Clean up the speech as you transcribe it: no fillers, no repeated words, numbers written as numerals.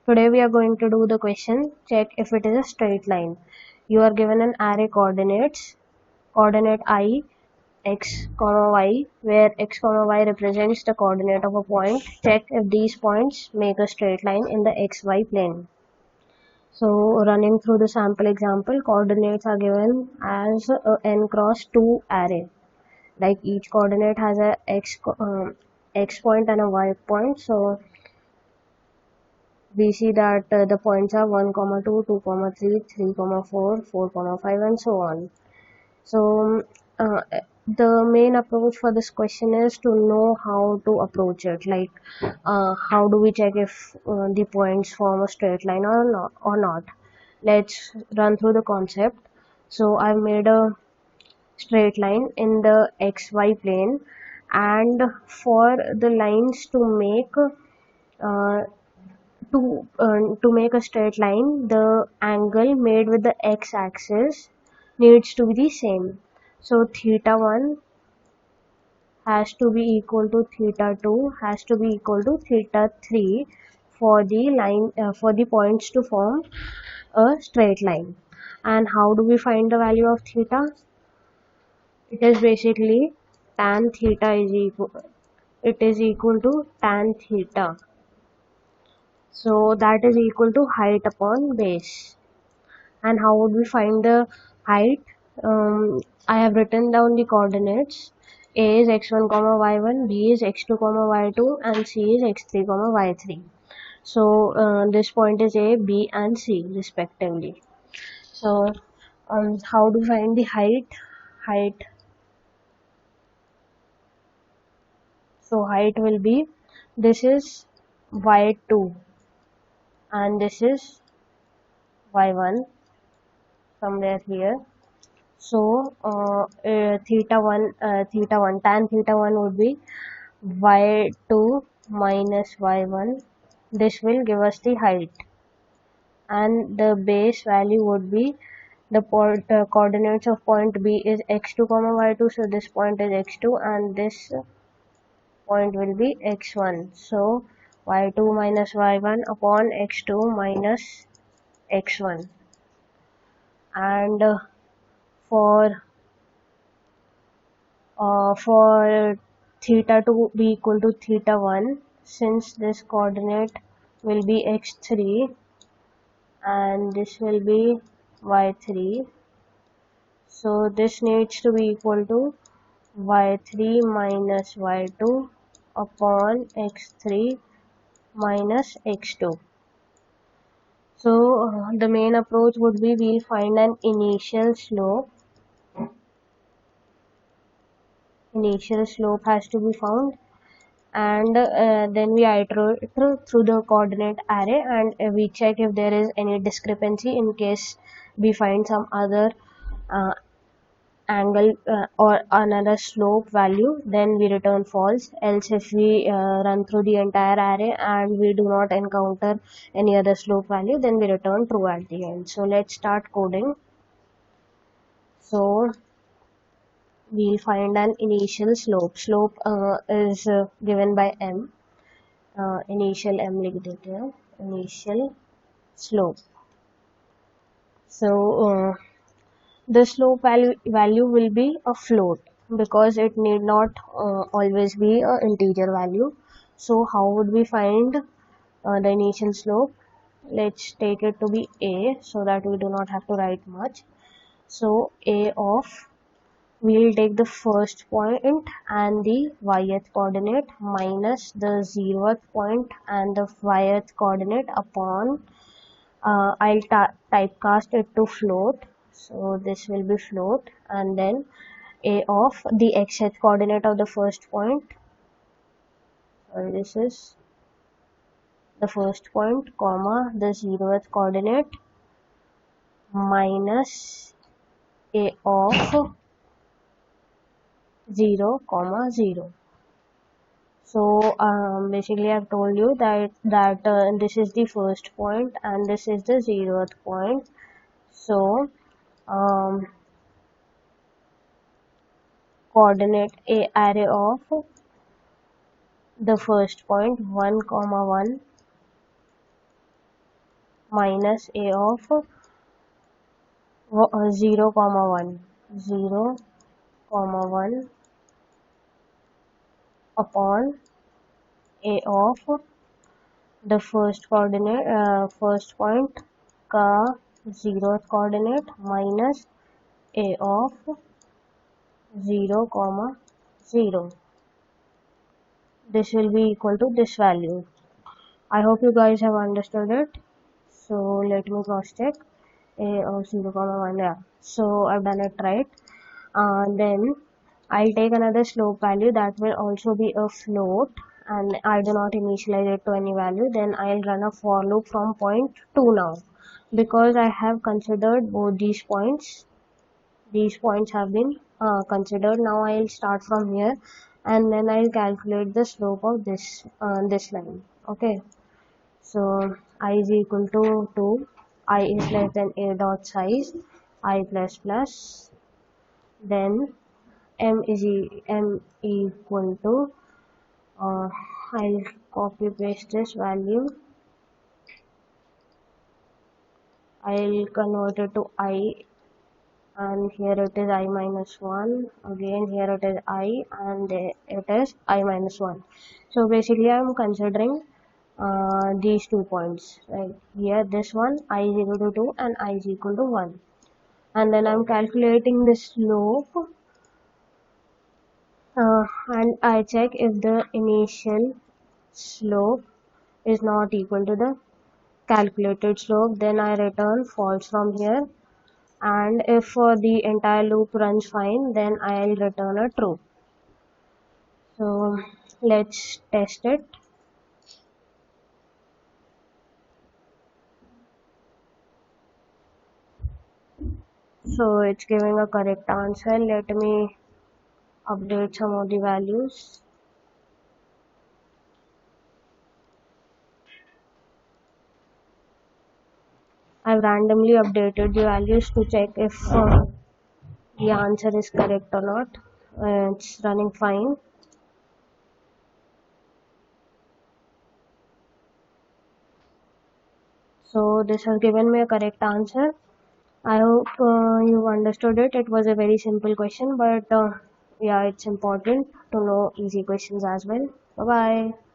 Today we are going to do the question, check if it is a straight line. You are given an array coordinates, coordinate I, x, y, where x, y represents the coordinate of a point. Check if these points make a straight line in the xy plane. So running through the sample example, coordinates are given as a n cross 2 array. Like each coordinate has a x point and a y point. So we see that the points are 1, 2, 2, 3, 3, 4, 4, 5 and so on. So the main approach for this question is to know how to approach it. Like how do we check if the points form a straight line or not. Let's run through the concept. So I've made a straight line in the xy plane, and for the lines uh, to make a straight line, the angle made with the x-axis needs to be the same. So theta 1 has to be equal to theta 2 has to be equal to theta 3 for the line for the points to form a straight line. And how do we find the value of theta? It is basically tan theta is equal to tan theta. So that is equal to height upon base. And how would we find the height? I have written down the coordinates. A is x1, y1, B is x2, y2, and C is x3, y3. So this point is A, B, and C respectively. So how to find the height? So height will be, this is y2 and this is y1 somewhere here. So theta 1 tan theta 1 would be y2 minus y1. This will give us the height, and the base value would be the coordinates of point B is x2 y2. So this point is x2 and this point will be x1. So y2 minus y1 upon x2 minus x1. And for theta to be equal to theta 1, since this coordinate will be x3 and this will be y3, so this needs to be equal to y3 minus y2 upon x3 minus x2. So the main approach would be, we'll find an initial slope. Initial slope has to be found, and then we iterate through the coordinate array, and we check if there is any discrepancy. In case we find some other angle or another slope value, then we return false. Else if we run through the entire array and we do not encounter any other slope value, then we return true at the end. So let's start coding. So we'll find an initial slope. Slope is given by m. Initial m लिख देते हैं, initial slope. So the slope value will be a float, because it need not always be an integer value. So how would we find the initial slope? Let's take it to be a, so that we do not have to write much. So a of, we'll take the first point and the yth coordinate minus the 0th point and the yth coordinate upon, I'll typecast it to float. So this will be float, and then a of the xth coordinate of the first point. So this is the first point, comma, the 0th coordinate minus a of 0, 0. So basically I've told you that this is the first point and this is the 0th point. So coordinate a array of the first point 1, 1, minus a of 0 comma 1, 0 comma 1 upon a of the first coordinate, first point का 0th coordinate minus a of 0 comma 0. This will be equal to this value. I hope you guys have understood it. So let me cross check. A of 0 comma 1, yeah. So I've done it right. Then I'll take another slope value that will also be a float, and I do not initialize it to any value. Then I'll run a for loop from point 2 now, because I have considered both these points. These points have been considered. Now I'll start from here, and then I'll calculate the slope of this line. Okay. So I is equal to 2, I is less than a dot size, I plus plus, then m equal to, I'll copy paste this value, I'll convert it to I, and here it is I minus 1, again here it is I, and it is I minus 1. So basically I am considering these 2 points, right? Here this one, I is equal to 2 and I is equal to 1. And then I'm calculating the slope, and I check if the initial slope is not equal to the calculated slope, then I return false from here, and if the entire loop runs fine, then I'll return a true. So let's test it. So it's giving a correct answer. Let me update some of the values. I've randomly updated the values to check if the answer is correct or not. It's running fine. So this has given me a correct answer. I hope you understood it. It was a very simple question, but yeah, it's important to know easy questions as well. Bye bye.